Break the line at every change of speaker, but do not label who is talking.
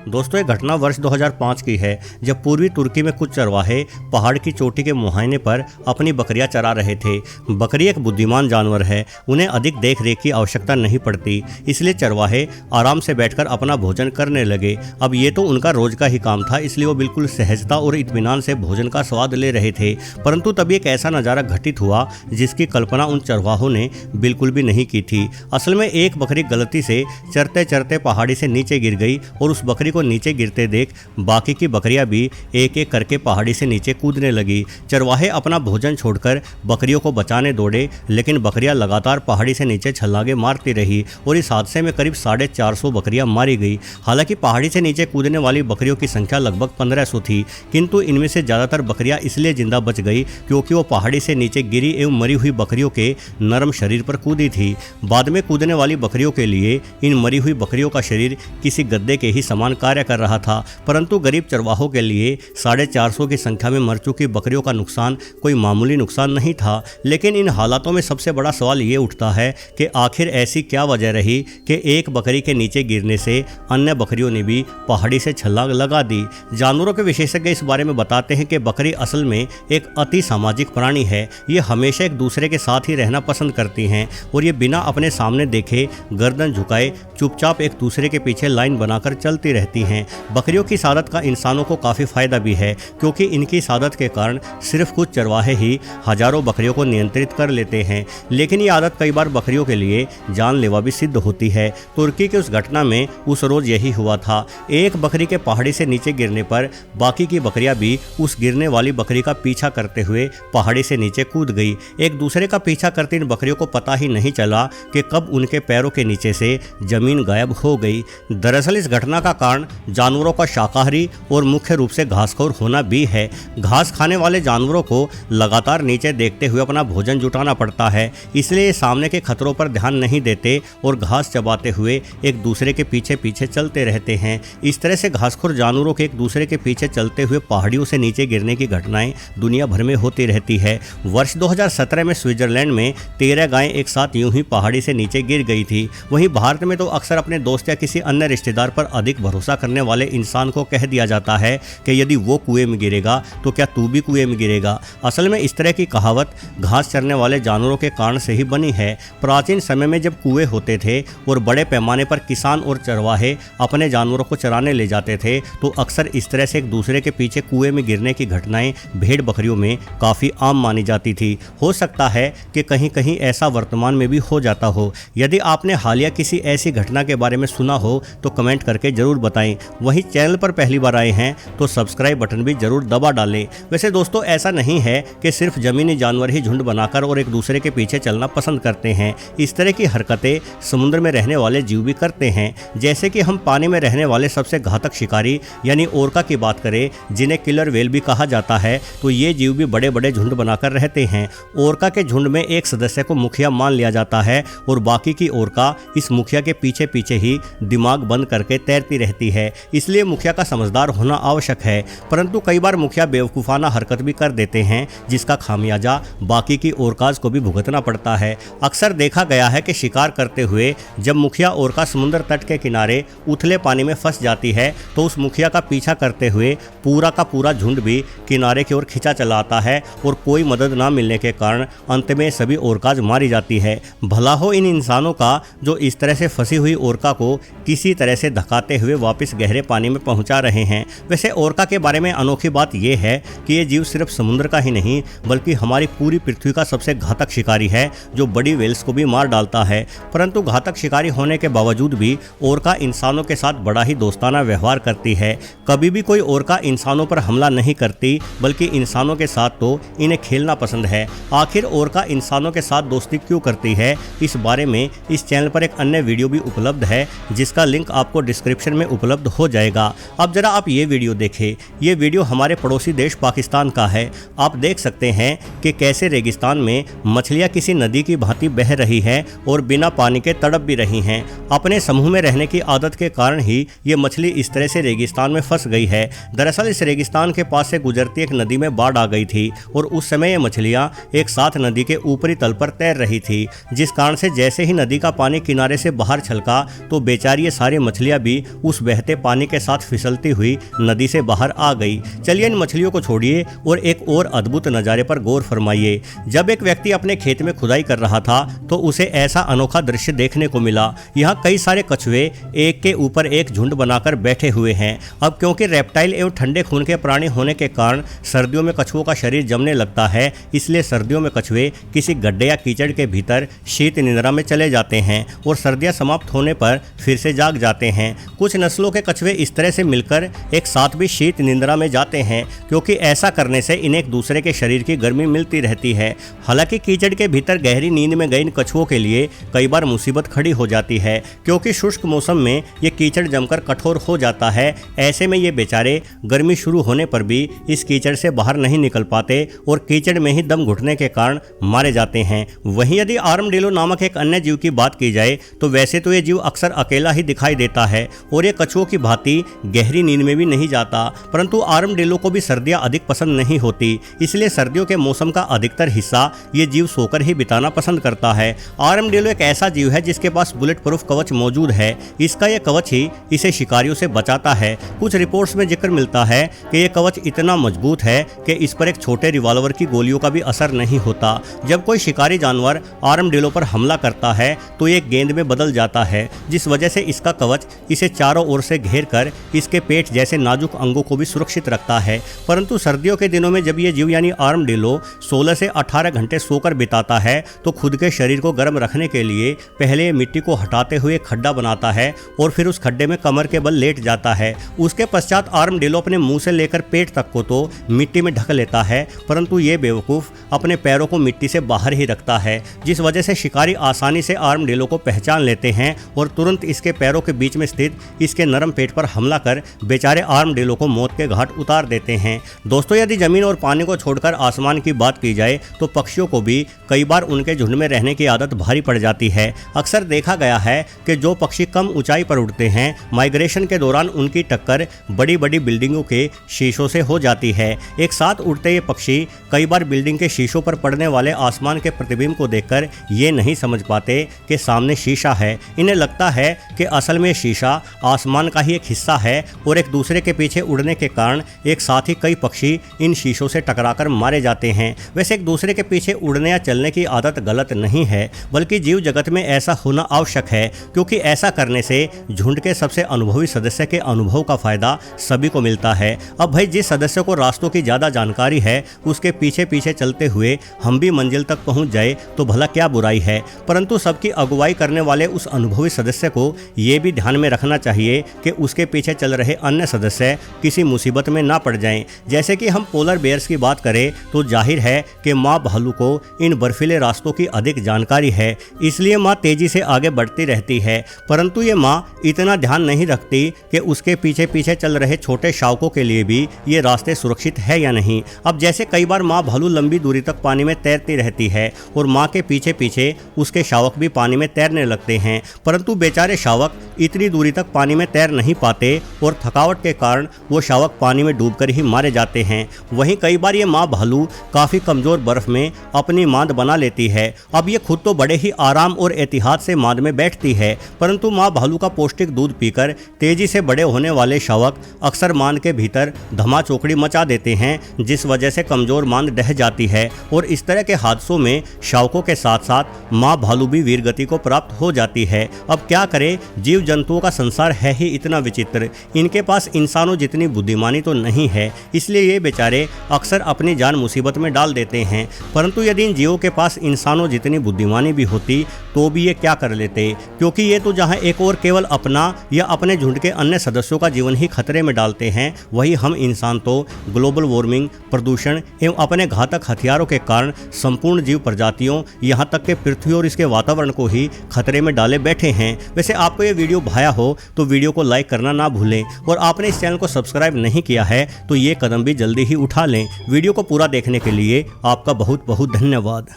दोस्तों ये घटना वर्ष 2005 की है, जब पूर्वी तुर्की में कुछ चरवाहे पहाड़ की चोटी के मुहाने पर अपनी बकरियां चरा रहे थे। बकरी एक बुद्धिमान जानवर है, उन्हें अधिक देख रेख की आवश्यकता नहीं पड़ती, इसलिए चरवाहे आराम से बैठकर अपना भोजन करने लगे। अब ये तो उनका रोज का ही काम था, इसलिए वो बिल्कुल सहजता और इत्मीनान से भोजन का स्वाद ले रहे थे। परंतु तभी एक ऐसा नज़ारा घटित हुआ जिसकी कल्पना उन चरवाहों ने बिल्कुल भी नहीं की थी। असल में एक बकरी गलती से चरते चरते पहाड़ी से नीचे गिर गई और उस बकरी को नीचे गिरते देख बाकी की बकरियां भी एक एक करके पहाड़ी से नीचे कूदने लगी। चरवाहे अपना भोजन छोड़कर बकरियों को बचाने दौड़े, लेकिन बकरियां लगातार पहाड़ी से नीचे छलांगे मारती रही और इस हादसे में करीब 450 बकरियां मारी गई। हालांकि पहाड़ी से नीचे कूदने वाली बकरियों की संख्या लगभग 1500 थी, किंतु इनमें से ज़्यादातर बकरियां इसलिए जिंदा बच गई क्योंकि वो पहाड़ी से नीचे गिरी एवं मरी हुई बकरियों के नरम शरीर पर कूदी थी। बाद में कूदने वाली बकरियों के लिए इन मरी हुई बकरियों का शरीर किसी गद्दे के ही समान कार्य कर रहा था। परंतु गरीब चरवाहों के लिए 450 की संख्या में मर चुकी बकरियों का नुकसान कोई मामूली नुकसान नहीं था। लेकिन इन हालातों में सबसे बड़ा सवाल ये उठता है कि आखिर ऐसी क्या वजह रही कि एक बकरी के नीचे गिरने से अन्य बकरियों ने भी पहाड़ी से छलांग लगा दी। जानवरों के विशेषज्ञ इस बारे में बताते हैं कि बकरी असल में एक अति सामाजिक प्राणी है। ये हमेशा एक दूसरे के साथ ही रहना पसंद करती हैं और ये बिना अपने सामने देखे गर्दन झुकाए चुपचाप एक दूसरे के पीछे लाइन बनाकर चलती रहती हैं। बकरियों की सादत का इंसानों को काफ़ी फायदा भी है, क्योंकि इनकी सादत के कारण सिर्फ कुछ चरवाहे ही हजारों बकरियों को नियंत्रित कर लेते हैं। लेकिन ये आदत कई बार बकरियों के लिए जानलेवा भी सिद्ध होती है। तुर्की की उस घटना में उस रोज यही हुआ था। एक बकरी के पहाड़ी से नीचे गिरने पर बाकी की बकरियां भी उस गिरने वाली बकरी का पीछा करते हुए पहाड़ी से नीचे कूद गई। एक दूसरे का पीछा करती इन बकरियों को पता ही नहीं चला कि कब उनके पैरों के नीचे से जमीन गायब हो गई। दरअसल इस घटना का कारण जानवरों का शाकाहारी और मुख्य रूप से घासखोर होना भी है। घास खाने वाले जानवरों को लगातार नीचे देखते हुए अपना भोजन जुटाना पड़ता है, इसलिए ये सामने के खतरों पर ध्यान नहीं देते और घास चबाते हुए एक दूसरे के पीछे पीछे चलते रहते हैं। इस तरह से घासखोर जानवरों के एक दूसरे के पीछे चलते हुए पहाड़ियों से नीचे गिरने की घटनाएं दुनिया भर में होती रहती है। वर्ष 2017 में स्विट्जरलैंड में 13 गायें एक साथ यूं ही पहाड़ी से नीचे गिर गई थी। वहीं भारत में तो अक्सर अपने दोस्त या किसी अन्य रिश्तेदार पर अधिक भरोसा करने वाले इंसान को कह दिया जाता है कि यदि वो कुएं में गिरेगा तो क्या तू भी कुएं में गिरेगा। असल में इस तरह की कहावत घास चरने वाले जानवरों के कारण से ही बनी है। प्राचीन समय में जब कुएं होते थे और बड़े पैमाने पर किसान और चरवाहे अपने जानवरों को चराने ले जाते थे, तो अक्सर इस तरह से एक दूसरे के पीछे कुएं में गिरने की घटनाएं भेड़ बकरियों में काफ़ी आम मानी जाती थी। हो सकता है कि कहीं कहीं ऐसा वर्तमान में भी हो जाता हो। यदि आपने हालिया किसी ऐसी घटना के बारे में सुना हो तो कमेंट करके जरूर बताएं। वहीं चैनल पर पहली बार आए हैं तो सब्सक्राइब बटन भी जरूर दबा डालें। वैसे दोस्तों ऐसा नहीं है कि सिर्फ जमीनी जानवर ही झुंड बनाकर और एक दूसरे के पीछे चलना पसंद करते हैं। इस तरह की हरकतें समुद्र में रहने वाले जीव भी करते हैं। जैसे कि हम पानी में रहने वाले सबसे घातक शिकारी यानी ओरका की बात करें, जिन्हें किलर व्हेल भी कहा जाता है, तो ये जीव भी बड़े बड़े झुंड बनाकर रहते हैं। ओरका के झुंड में एक सदस्य को मुखिया मान लिया जाता है और बाकी की ओरका इस मुखिया के पीछे पीछे ही दिमाग बंद करके तैरती रहती है। इसलिए मुखिया का समझदार होना आवश्यक है, परंतु कई बार मुखिया बेवकूफ़ाना हरकत भी कर देते हैं, जिसका खामियाजा बाकी की ओरकाज को भी भुगतना पड़ता है। अक्सर देखा गया है कि शिकार करते हुए जब मुखिया ओरका समुद्र तट के किनारे उथले पानी में फंस जाती है, तो उस मुखिया का पीछा करते हुए पूरा का पूरा झुंड भी किनारे की ओर खिंचा चला आता है और कोई मदद ना मिलने के कारण अंत में सभी ओरकाज मारी जाती है। भला हो इन इंसानों का जो इस तरह से फंसी हुई ओरका को किसी तरह से धकाते हुए वापस गहरे पानी में पहुंचा रहे हैं। वैसे ओरका के बारे में अनोखी बात यह है कि ये जीव सिर्फ समुद्र का ही नहीं बल्कि हमारी पूरी पृथ्वी का सबसे घातक शिकारी है, जो बड़ी व्हेल्स को भी मार डालता है। परंतु घातक शिकारी होने के बावजूद भी ओरका इंसानों के साथ बड़ा ही दोस्ताना व्यवहार करती है। कभी भी कोई ओरका इंसानों पर हमला नहीं करती, बल्कि इंसानों के साथ तो इन्हें खेलना पसंद है। आखिर ओरका इंसानों के साथ दोस्ती क्यों करती है, इस बारे में इस चैनल पर एक अन्य वीडियो भी उपलब्ध है, जिसका लिंक आपको डिस्क्रिप्शन में उपलब्ध हो जाएगा। अब जरा आप ये वीडियो देखें। ये वीडियो हमारे पड़ोसी देश पाकिस्तान का है। आप देख सकते हैं कि कैसे रेगिस्तान में मछलियां किसी नदी की भांति बह रही हैं और बिना पानी के तड़प भी रही हैं। अपने समूह में रहने की आदत के कारण ही ये मछली इस तरह से रेगिस्तान में फंस गई है। दरअसल इस रेगिस्तान के पास से गुजरती एक नदी में बाढ़ आ गई थी और उस समय ये मछलियां एक साथ नदी के ऊपरी तल पर तैर रही थी, जिस कारण से जैसे ही नदी का पानी किनारे से बाहर छलका तो बेचारी ये सारी मछलियां भी उस बहते पानी के साथ फिसलती हुई नदी से बाहर आ गई। चलिए इन मछलियों को छोड़िए और एक और अद्भुत नज़ारे पर गौर फरमाइए। जब एक व्यक्ति अपने खेत में खुदाई कर रहा था तो उसे ऐसा अनोखा दृश्य देखने को मिला। यहाँ कई सारे कछुए एक के ऊपर एक झुंड बनाकर बैठे हुए हैं। अब क्योंकि रेप्टाइल एवं ठंडे खून के प्राणी होने के कारण सर्दियों में कछुओं का शरीर जमने लगता है, इसलिए सर्दियों में कछुए किसी गड्ढे या कीचड़ के भीतर शीत निद्रा में चले जाते हैं और सर्दियां समाप्त होने पर फिर से जाग जाते हैं। कुछ नस्लों के कछुए इस तरह से मिलकर एक साथ भी शीत निद्रा में जाते हैं, क्योंकि ऐसा करने से इन्हें एक दूसरे के शरीर की गर्मी मिलती रहती है। हालांकि कीचड़ के भीतर गहरी नींद में गए इन कछुओं के लिए कई बार मुसीबत खड़ी हो जाती है, क्योंकि शुष्क मौसम में ये कीचड़ जमकर कठोर हो जाता है। ऐसे में ये बेचारे गर्मी शुरू होने पर भी इस कीचड़ से बाहर नहीं निकल पाते और कीचड़ में ही दम घुटने के कारण मारे जाते हैं। वहीं यदि आर्मडिलो नामक एक अन्य जीव की बात की जाए तो वैसे तो ये जीव अक्सर अकेला ही दिखाई देता है और ये कछुओं की भांति गहरी नींद में भी नहीं जाता, परंतु आर्मडिलो को भी सर्दियां अधिक पसंद नहीं होती, इसलिए सर्दियों के मौसम का अधिकतर हिस्सा ये जीव सोकर ही बिताना पसंद करता है। आर्मडिलो एक ऐसा जीव है जिसके पास बुलेट प्रूफ कवच मौजूद है। इसका यह कवच ही इसे शिकारियों से बचाता है। कुछ रिपोर्ट्स में जिक्र मिलता है कि यह कवच इतना मजबूत है कि इस पर एक छोटे रिवॉल्वर की गोलियों का भी असर नहीं होता। जब कोई शिकारी जानवर आर्मडिलो पर हमला करता है तो ये गेंद में बदल जाता है, जिस वजह से इसका कवच इसे चारों ओर से घेर कर इसके पेट जैसे नाजुक अंगों को भी सुरक्षित रखता है। परंतु सर्दियों के दिनों में जब ये जीव यानी आर्मडिलो 16 से 18 घंटे सोकर बिताता है तो खुद के शरीर को गर्म रखने के लिए पहले मिट्टी को हटाते हुए खड्डा बनाता है और फिर उस खड्डे में कमर के बल लेट जाता है। उसके पश्चात आर्मडिलो अपने मुंह से लेकर पेट तक को तो मिट्टी में ढक लेता है, परंतु ये बेवकूफ़ अपने पैरों को मिट्टी से बाहर ही रखता है, जिस वजह से शिकारी आसानी से आर्मडिलो को पहचान लेते हैं और तुरंत इसके पैरों के बीच में स्थित इसके नरम पेट पर हमला कर बेचारे आर्मडिलो को मौत के घाट उतार देते हैं। दोस्तों, यदि जमीन और पानी को छोड़कर आसमान की बात की जाए तो पक्षियों को भी कई बार उनके झुंड में रहने की आदत भारी पड़ जाती है। अक्सर देखा गया है कि जो पक्षी कम ऊंचाई पर उड़ते हैं, माइग्रेशन के दौरान उनकी टक्कर बड़ी बड़ी बिल्डिंगों के शीशों से हो जाती है। एक साथ उड़ते ये पक्षी कई बार बिल्डिंग के शीशों पर पड़ने वाले आसमान के प्रतिबिंब को देखकर ये नहीं समझ पाते कि सामने शीशा है। इन्हें लगता है कि असल में शीशा आसमान का ही एक हिस्सा है और एक दूसरे के पीछे उड़ने के कारण एक साथ ही कई पक्षी इन शीशों से टकराकर मारे जाते हैं। वैसे एक दूसरे के पीछे उड़ने या चलने की आदत गलत नहीं है, बल्कि जीव जगत में ऐसा होना आवश्यक है, क्योंकि ऐसा करने से झुंड के सबसे अनुभवी सदस्य के अनुभव का फायदा सभी को मिलता है। अब भाई जिस सदस्य को रास्तों की ज़्यादा जानकारी है उसके पीछे पीछे चलते हुए हम भी मंजिल तक पहुंच जाए तो भला क्या बुराई है, परंतु सबकी अगुवाई करने वाले उस अनुभवी सदस्य को ये भी ध्यान में रखना चाहिए कि उसके पीछे चल रहे अन्य सदस्य किसी मुसीबत में ना पड़ जाएं। जैसे कि हम पोलर बेयर्स की बात करें तो जाहिर है कि माँ भालू को इन बर्फीले रास्तों की अधिक जानकारी है, इसलिए माँ तेजी से आगे बढ़ती रहती है, परंतु ये माँ इतना ध्यान नहीं रखती कि उसके पीछे पीछे चल रहे छोटे शावकों के लिए भी ये रास्ते सुरक्षित है या नहीं। अब जैसे कई बार माँ भालू लंबी दूरी तक पानी में तैरती रहती है और माँ के पीछे पीछे उसके शावक भी पानी में तैरने लगते हैं, परंतु बेचारे शावक इतनी दूरी तक पानी में तैर नहीं पाते और थकावट के कारण वो शावक पानी में डूबकर ही मारे जाते हैं। वहीं कई बार ये माँ भालू काफ़ी कमज़ोर बर्फ़ में अपनी मांद बना लेती है। अब ये खुद तो बड़े ही आराम और एहतियात से मांद में बैठती है, परंतु माँ भालू का पौष्टिक दूध पीकर तेज़ी से बड़े होने वाले शावक अक्सर मांद के भीतर धमाचौकड़ी मचा देते हैं, जिस वजह से कमज़ोर मांद ढह जाती है और इस तरह के हादसों में शावकों के साथ साथ माँ भालू भी वीरगति को प्राप्त हो जाती है। अब क्या करें, जीव जंतुओं का संसार है ही इतना विचित्र, इनके पास इंसानों जितनी बुद्धिमानी तो नहीं है, इसलिए ये बेचारे अक्सर अपनी जान मुसीबत में डाल देते हैं। परंतु यदि इन जीवों के पास इंसानों जितनी बुद्धिमानी भी होती तो भी ये क्या कर लेते, क्योंकि ये तो जहाँ एक और केवल अपना या अपने झुंड के अन्य सदस्यों का जीवन ही खतरे में डालते हैं, वही हम इंसान तो ग्लोबल वार्मिंग, प्रदूषण एवं अपने घातक हथियारों के कारण संपूर्ण जीव प्रजातियों यहाँ तक के पृथ्वी और इसके वातावरण को ही खतरे में डाले बैठे हैं। वैसे आपको ये वीडियो भाया हो तो वीडियो को लाइक करना ना भूलें और आपने इस चैनल को सब्सक्राइब नहीं किया है तो ये कदम भी जल्दी ही उठा लें। वीडियो को पूरा देखने के लिए आपका बहुत बहुत धन्यवाद।